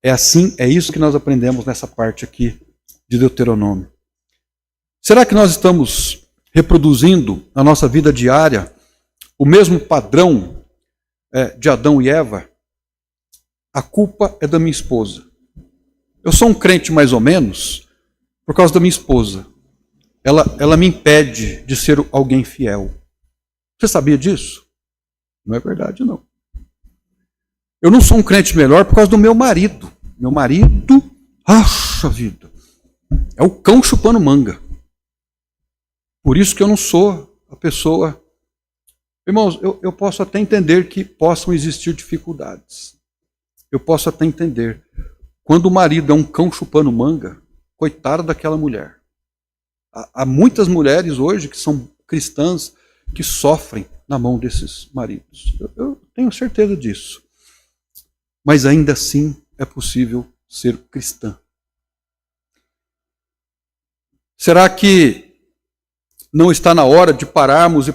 É isso que nós aprendemos nessa parte aqui de Deuteronômio. Será que nós estamos reproduzindo na nossa vida diária o mesmo padrão de Adão e Eva? A culpa é da minha esposa. Eu sou um crente mais ou menos por causa da minha esposa. Ela me impede de ser alguém fiel. Você sabia disso? Não é verdade, não. Eu não sou um crente melhor por causa do meu marido. Meu marido, acha vida, é o cão chupando manga. Por isso que eu não sou a pessoa... Irmãos, eu posso até entender que possam existir dificuldades. Eu posso até entender. Quando o marido é um cão chupando manga, coitada daquela mulher. Há muitas mulheres hoje que são cristãs que sofrem na mão desses maridos. Eu tenho certeza disso. Mas ainda assim é possível ser cristã. Será que não está na hora de pararmos de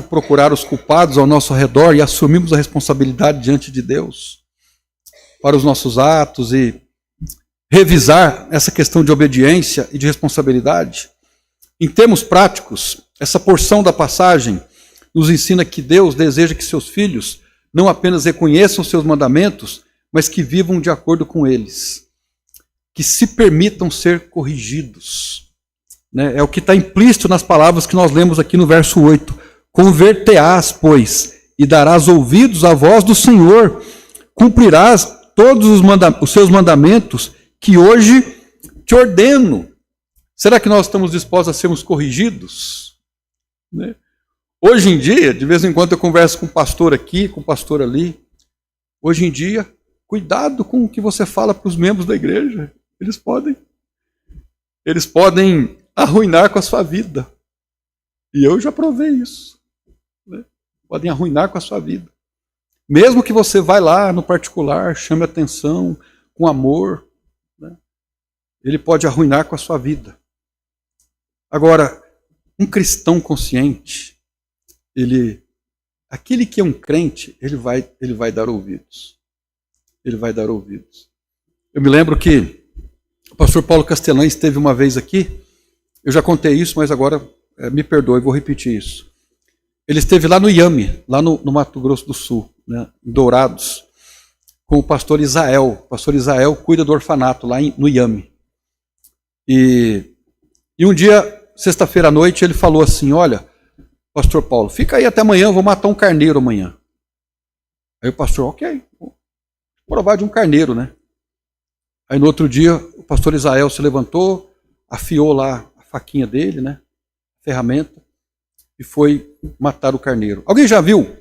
procurar os culpados ao nosso redor e assumirmos a responsabilidade diante de Deus para os nossos atos e revisar essa questão de obediência e de responsabilidade? Em termos práticos, essa porção da passagem nos ensina que Deus deseja que seus filhos não apenas reconheçam seus mandamentos, mas que vivam de acordo com eles, que se permitam ser corrigidos. É o que está implícito nas palavras que nós lemos aqui no verso 8. Converterás, pois, e darás ouvidos à voz do Senhor, cumprirás todos os seus mandamentos que hoje te ordeno. Será que nós estamos dispostos a sermos corrigidos? Hoje em dia, de vez em quando eu converso com um pastor aqui, com um pastor ali. Hoje em dia, cuidado com o que você fala para os membros da igreja. Eles podem arruinar com a sua vida. E eu já provei isso. Podem arruinar com a sua vida. Mesmo que você vá lá no particular, chame atenção, com amor, ele pode arruinar com a sua vida. Agora, um cristão consciente, aquele que é um crente, ele vai dar ouvidos. Ele vai dar ouvidos. Eu me lembro que o pastor Paulo Castelã esteve uma vez aqui, eu já contei isso, mas agora me perdoe, vou repetir isso. Ele esteve lá no Iame, lá no Mato Grosso do Sul, em Dourados, com o pastor Isael. O pastor Isael cuida do orfanato lá no Iame. E um dia, sexta-feira à noite, ele falou assim: olha, pastor Paulo, fica aí até amanhã, eu vou matar um carneiro amanhã. Aí o pastor, ok, vou provar de um carneiro, né? Aí no outro dia, o pastor Isael se levantou, afiou lá a faquinha dele, né? A ferramenta, e foi matar o carneiro. Alguém já viu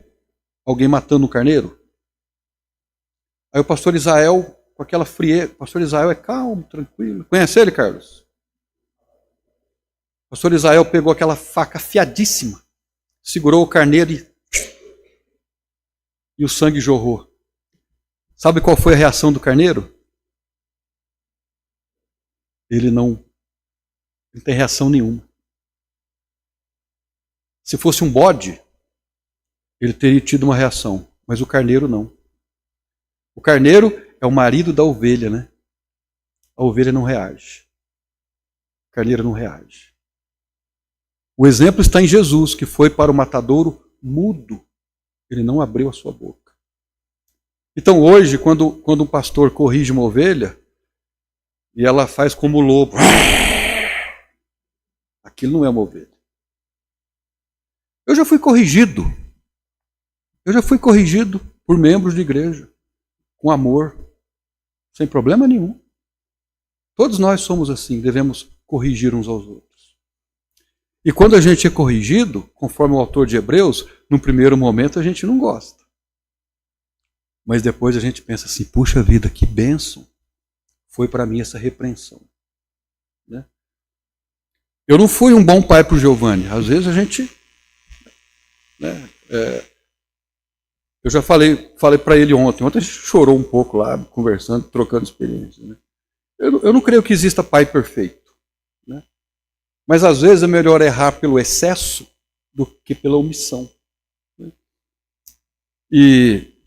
alguém matando um carneiro? Aí o pastor Isael, com aquela frieza, o pastor Isael é calmo, tranquilo. Conhece ele, Carlos? O pastor Isael pegou aquela faca afiadíssima, segurou o carneiro e o sangue jorrou. Sabe qual foi a reação do carneiro? Ele não tem reação nenhuma. Se fosse um bode, ele teria tido uma reação, mas o carneiro não. O carneiro é o marido da ovelha, né? A ovelha não reage. O carneiro não reage. O exemplo está em Jesus, que foi para o matadouro mudo. Ele não abriu a sua boca. Então hoje, quando um pastor corrige uma ovelha, e ela faz como o lobo, aquilo não é uma ovelha. Eu já fui corrigido por membros de igreja, com amor, sem problema nenhum. Todos nós somos assim, devemos corrigir uns aos outros. E quando a gente é corrigido, conforme o autor de Hebreus, no primeiro momento a gente não gosta. Mas depois a gente pensa assim, puxa vida, que bênção foi para mim essa repreensão. Né? Eu não fui um bom pai para o Giovanni. Às vezes a gente... Né, eu já falei para ele ontem. Ontem a gente chorou um pouco lá, conversando, trocando experiências. Né? Eu não creio que exista pai perfeito. Né? Mas às vezes é melhor errar pelo excesso do que pela omissão. Né? E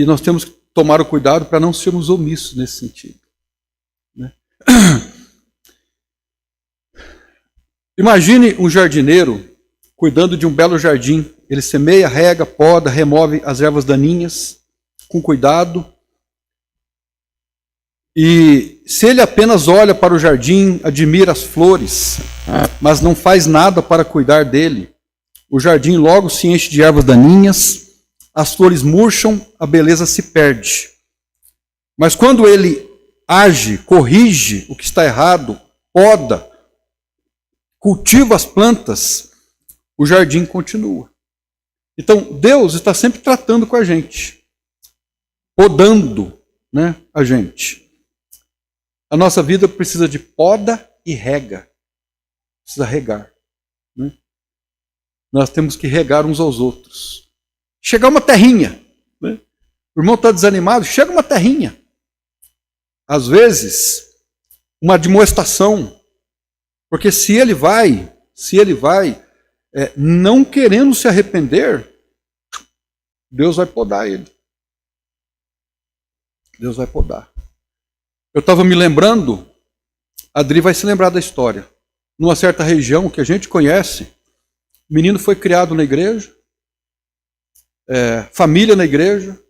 nós temos que tomar o cuidado para não sermos omissos nesse sentido. Né? Imagine um jardineiro cuidando de um belo jardim. Ele semeia, rega, poda, remove as ervas daninhas com cuidado. E se ele apenas olha para o jardim, admira as flores, mas não faz nada para cuidar dele, o jardim logo se enche de ervas daninhas, as flores murcham, a beleza se perde. Mas quando ele age, corrige o que está errado, poda, cultiva as plantas, o jardim continua. Então, Deus está sempre tratando com a gente, podando, né, a gente. A nossa vida precisa de poda e rega. Precisa regar. Né? Nós temos que regar uns aos outros. Chegar uma terrinha. Né? O irmão está desanimado, chega uma terrinha. Às vezes, uma admoestação. Porque se ele vai não querendo se arrepender, Deus vai podar ele. Deus vai podar. Eu estava me lembrando, a Adri vai se lembrar da história. Numa certa região que a gente conhece, o menino foi criado na igreja, família na igreja.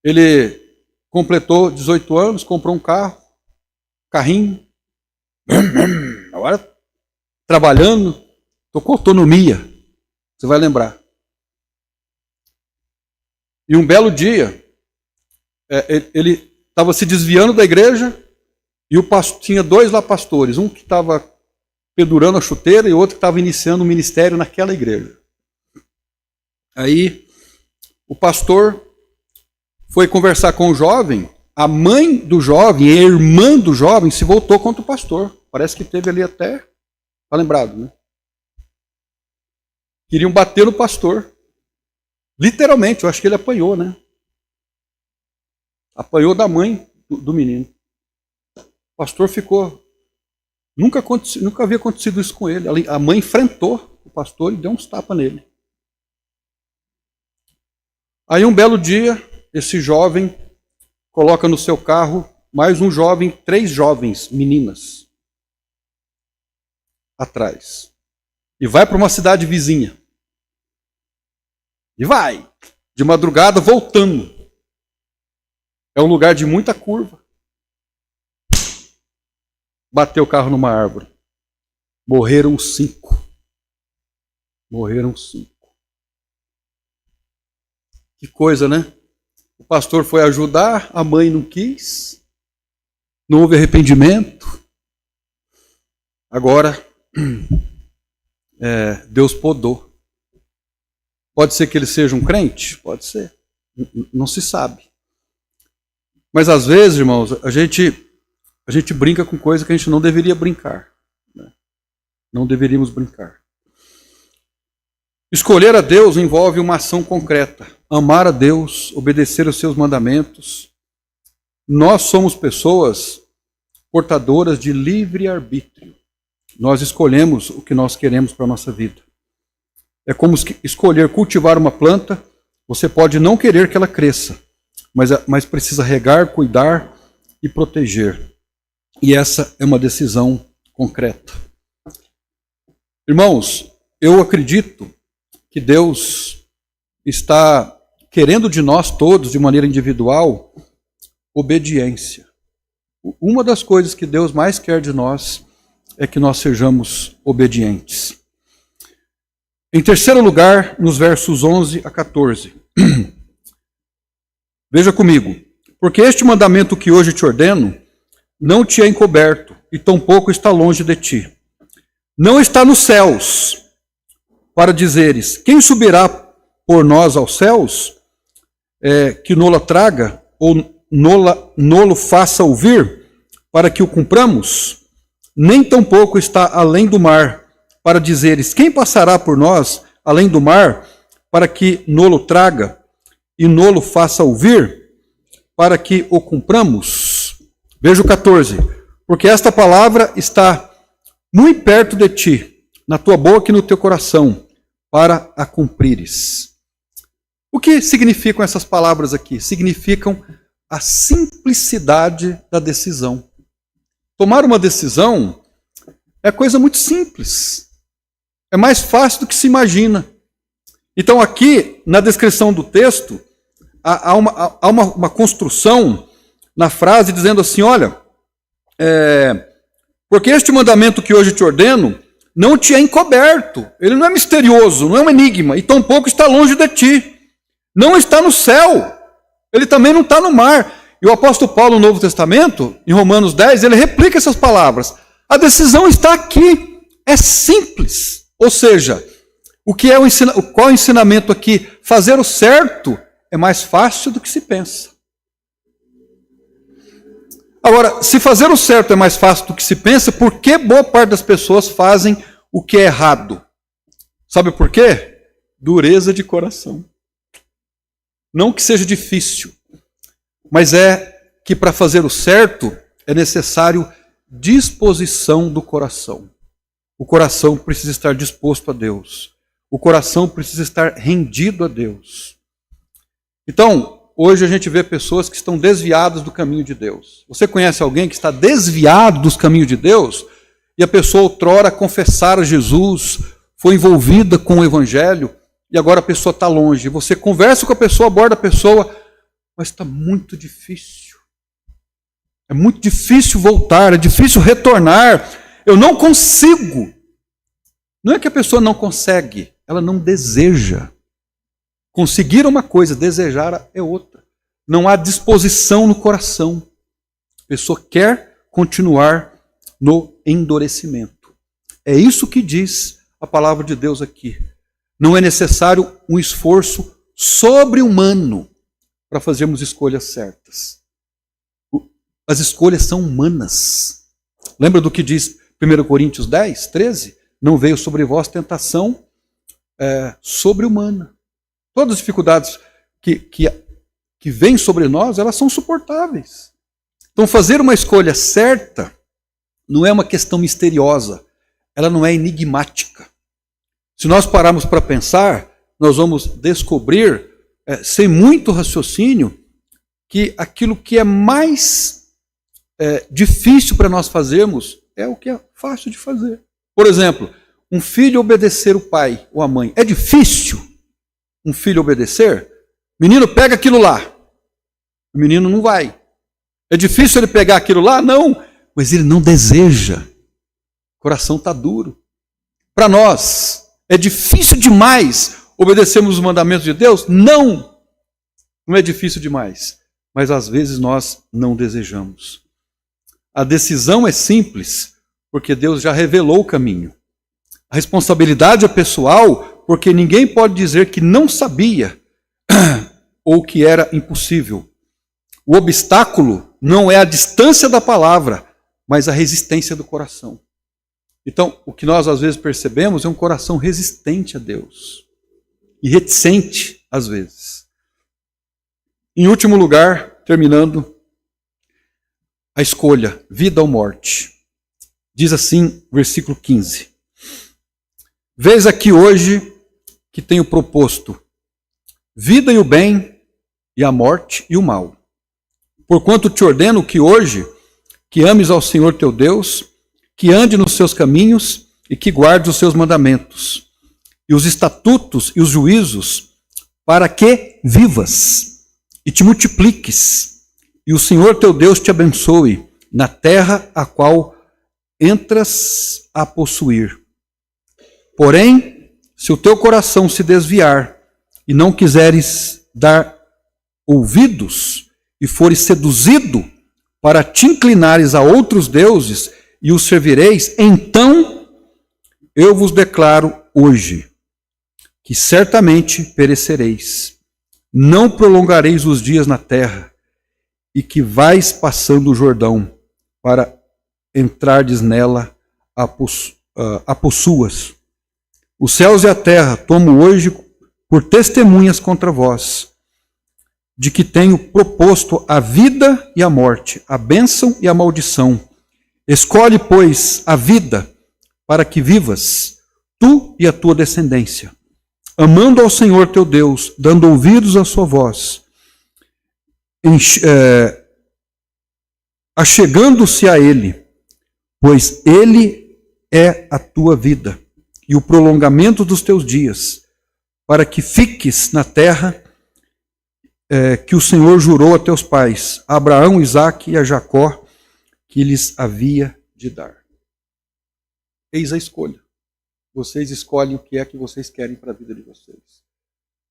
Ele completou 18 anos, comprou um carrinho. Agora, trabalhando, estou com autonomia. Você vai lembrar. E um belo dia, ele estava se desviando da igreja e tinha dois lá pastores. Um que estava pendurando a chuteira e outro que estava iniciando um ministério naquela igreja. Aí, o pastor foi conversar com o jovem. A mãe do jovem, a irmã do jovem, se voltou contra o pastor. Parece que teve ali até... Está lembrado, né? Queriam bater no pastor. Literalmente, eu acho que ele apanhou, né? Apanhou da mãe do menino. O pastor ficou... Nunca havia acontecido isso com ele. A mãe enfrentou o pastor e deu uns tapas nele. Aí um belo dia, esse jovem coloca no seu carro mais um jovem, 3 jovens, meninas, atrás. E vai para uma cidade vizinha. E vai, de madrugada, voltando. É um lugar de muita curva. Bateu o carro numa árvore. Morreram 5. Morreram 5. Que coisa, né? O pastor foi ajudar, a mãe não quis, não houve arrependimento. Agora, Deus podou. Pode ser que ele seja um crente? Pode ser. Não se sabe. Mas às vezes, irmãos, a gente brinca com coisa que a gente não deveria brincar. Né? Não deveríamos brincar. Escolher a Deus envolve uma ação concreta. Amar a Deus, obedecer aos seus mandamentos. Nós somos pessoas portadoras de livre-arbítrio. Nós escolhemos o que nós queremos para a nossa vida. É como escolher cultivar uma planta. Você pode não querer que ela cresça, mas precisa regar, cuidar e proteger. E essa é uma decisão concreta. Irmãos, eu acredito que Deus está querendo de nós todos, de maneira individual, obediência. Uma das coisas que Deus mais quer de nós é que nós sejamos obedientes. Em terceiro lugar, nos versos 11 a 14. Veja comigo. Porque este mandamento que hoje te ordeno não te é encoberto, e tampouco está longe de ti. Não está nos céus, para dizeres, quem subirá por nós aos céus, que nola traga, ou nolo faça ouvir, para que o cumpramos? Nem tampouco está além do mar, para dizeres, quem passará por nós além do mar, para que nolo traga, e nolo faça ouvir, para que o cumpramos? Veja o 14. Porque esta palavra está muito perto de ti, na tua boca e no teu coração, para a cumprires. O que significam essas palavras aqui? Significam a simplicidade da decisão. Tomar uma decisão é coisa muito simples. É mais fácil do que se imagina. Então aqui, na descrição do texto, há uma construção na frase dizendo assim, olha, porque este mandamento que hoje te ordeno não te é encoberto, ele não é misterioso, não é um enigma, e tampouco está longe de ti. Não está no céu, ele também não está no mar. E o apóstolo Paulo, no Novo Testamento, em Romanos 10, ele replica essas palavras. A decisão está aqui, é simples. Ou seja, qual é o ensinamento aqui? Fazer o certo é mais fácil do que se pensa. Agora, se fazer o certo é mais fácil do que se pensa, por que boa parte das pessoas fazem o que é errado? Sabe por quê? Dureza de coração. Não que seja difícil, mas é que para fazer o certo é necessário disposição do coração. O coração precisa estar disposto a Deus. O coração precisa estar rendido a Deus. Então, hoje a gente vê pessoas que estão desviadas do caminho de Deus. Você conhece alguém que está desviado dos caminhos de Deus? E a pessoa outrora confessara Jesus, foi envolvida com o Evangelho, e agora a pessoa está longe. Você conversa com a pessoa, aborda a pessoa, mas está muito difícil. É muito difícil voltar, é difícil retornar. Eu não consigo. Não é que a pessoa não consegue, ela não deseja. Conseguir uma coisa, desejar é outra. Não há disposição no coração. A pessoa quer continuar no endurecimento. É isso que diz a palavra de Deus aqui. Não é necessário um esforço sobre-humano para fazermos escolhas certas. As escolhas são humanas. Lembra do que diz 1 Coríntios 10, 13? Não veio sobre vós tentação sobre-humana. Todas as dificuldades que vêm sobre nós, elas são suportáveis. Então fazer uma escolha certa não é uma questão misteriosa. Ela não é enigmática. Se nós pararmos para pensar, nós vamos descobrir, sem muito raciocínio, que aquilo que é mais difícil para nós fazermos é o que é fácil de fazer. Por exemplo, um filho obedecer o pai ou a mãe. É difícil um filho obedecer? Menino, pega aquilo lá. O menino não vai. É difícil ele pegar aquilo lá? Não. Mas ele não deseja. O coração está duro. Para nós, é difícil demais obedecermos os mandamentos de Deus? Não. Não é difícil demais. Mas às vezes nós não desejamos. A decisão é simples, porque Deus já revelou o caminho. A responsabilidade é pessoal, porque ninguém pode dizer que não sabia ou que era impossível. O obstáculo não é a distância da palavra, mas a resistência do coração. Então, o que nós às vezes percebemos é um coração resistente a Deus. E reticente, às vezes. Em último lugar, terminando, a escolha, vida ou morte. Diz assim, versículo 15. Vês aqui hoje que tenho proposto vida e o bem, e a morte e o mal. Porquanto te ordeno que hoje, que ames ao Senhor teu Deus, que ande nos seus caminhos e que guarde os seus mandamentos, e os estatutos e os juízos, para que vivas e te multipliques, e o Senhor teu Deus te abençoe na terra a qual entras a possuir. Porém, se o teu coração se desviar e não quiseres dar ouvidos e fores seduzido para te inclinares a outros deuses e os servireis, então eu vos declaro hoje que certamente perecereis. Não prolongareis os dias na terra, e que vais passando o Jordão para entrardes nela a possuas. Os céus e a terra tomo hoje por testemunhas contra vós, de que tenho proposto a vida e a morte, a bênção e a maldição. Escolhe, pois, a vida, para que vivas, tu e a tua descendência, amando ao Senhor teu Deus, dando ouvidos à sua voz, achegando-se a Ele, pois Ele é a tua vida e o prolongamento dos teus dias, para que fiques na terra que o Senhor jurou a teus pais, a Abraão, Isaque e a Jacó, que lhes havia de dar. Eis a escolha. Vocês escolhem o que é que vocês querem para a vida de vocês.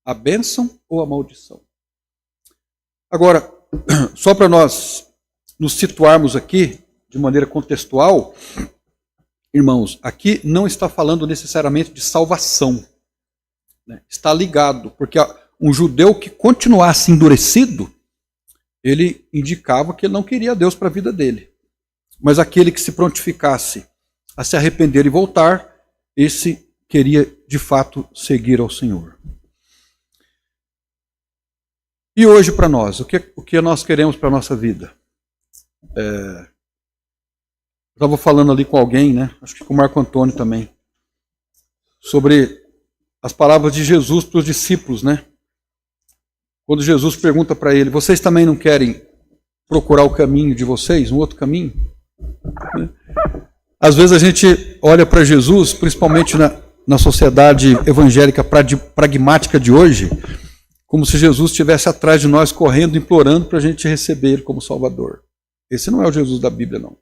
A bênção ou a maldição? Agora, só para nós nos situarmos aqui de maneira contextual, irmãos, aqui não está falando necessariamente de salvação. Né? Está ligado, porque um judeu que continuasse endurecido, ele indicava que ele não queria Deus para a vida dele. Mas aquele que se prontificasse a se arrepender e voltar, esse queria de fato seguir ao Senhor. E hoje para nós, o que nós queremos para a nossa vida? Eu estava falando ali com alguém, né? Acho que com o Marco Antônio também, sobre as palavras de Jesus para os discípulos, né? Quando Jesus pergunta para ele, vocês também não querem procurar o caminho de vocês, um outro caminho? Às vezes a gente olha para Jesus, principalmente na sociedade evangélica pragmática de hoje, como se Jesus estivesse atrás de nós, correndo, implorando para a gente receber Ele como Salvador. Esse não é o Jesus da Bíblia, não.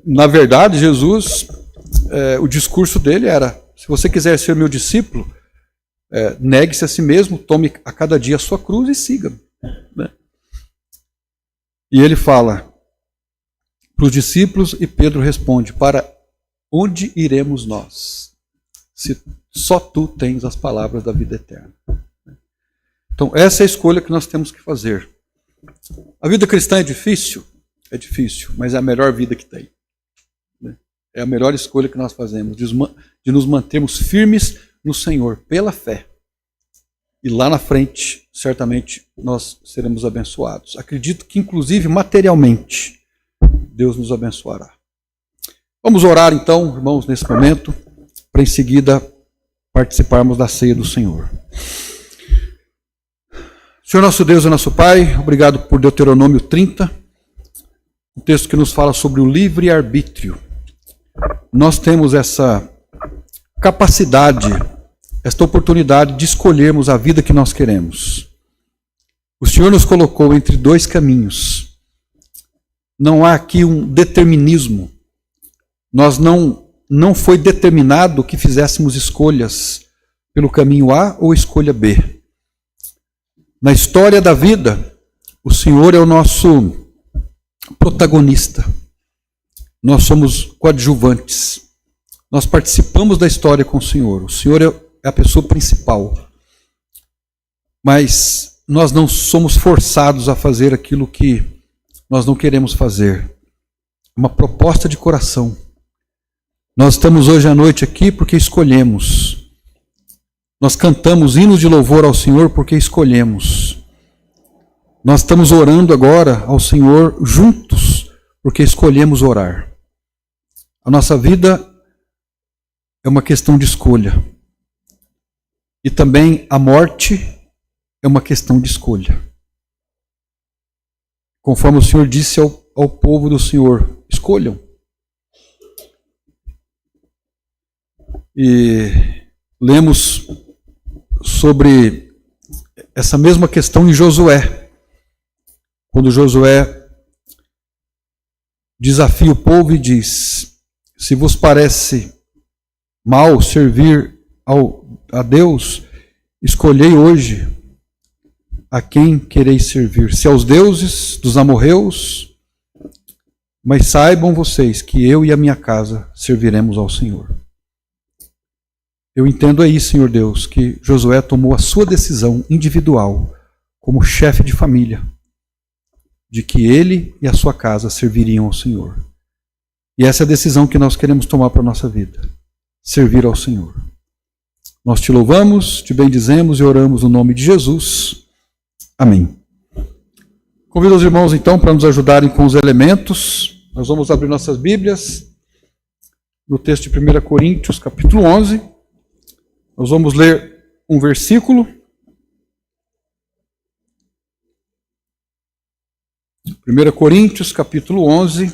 Na verdade, Jesus, o discurso dele era, se você quiser ser meu discípulo, negue-se a si mesmo, tome a cada dia a sua cruz e siga-me. Né? E ele fala para os discípulos e Pedro responde, para onde iremos nós, se só tu tens as palavras da vida eterna? Então essa é a escolha que nós temos que fazer. A vida cristã é difícil, mas é a melhor vida que tem. É a melhor escolha que nós fazemos, de nos mantermos firmes no Senhor, pela fé. E lá na frente, certamente, nós seremos abençoados. Acredito que, inclusive, materialmente, Deus nos abençoará. Vamos orar, então, irmãos, nesse momento, para em seguida participarmos da ceia do Senhor. Senhor nosso Deus e nosso Pai, obrigado por Deuteronômio 30, um texto que nos fala sobre o livre-arbítrio. Nós temos essa capacidade, esta oportunidade de escolhermos a vida que nós queremos. O Senhor nos colocou entre dois caminhos. Não há aqui um determinismo. Nós não foi determinado que fizéssemos escolhas pelo caminho A ou escolha B. Na história da vida, o Senhor é o nosso protagonista. Nós somos coadjuvantes. Nós participamos da história com o Senhor. O Senhor é a pessoa principal. Mas nós não somos forçados a fazer aquilo que nós não queremos fazer. É uma proposta de coração. Nós estamos hoje à noite aqui porque escolhemos. Nós cantamos hinos de louvor ao Senhor porque escolhemos. Nós estamos orando agora ao Senhor juntos porque escolhemos orar. A nossa vida é uma questão de escolha. E também a morte é uma questão de escolha. Conforme o Senhor disse ao povo do Senhor, escolham. E lemos sobre essa mesma questão em Josué. Quando Josué desafia o povo e diz: se vos parece mal servir a Deus, escolhei hoje a quem quereis servir, se aos deuses dos amorreus, mas saibam vocês que eu e a minha casa serviremos ao Senhor. Eu entendo aí, Senhor Deus, que Josué tomou a sua decisão individual como chefe de família, de que ele e a sua casa serviriam ao Senhor. E essa é a decisão que nós queremos tomar para a nossa vida, servir ao Senhor. Nós te louvamos, te bendizemos e oramos no nome de Jesus. Amém. Convido os irmãos então para nos ajudarem com os elementos. Nós vamos abrir nossas Bíblias no texto de 1 Coríntios, capítulo 11. Nós vamos ler um versículo. 1 Coríntios, capítulo 11.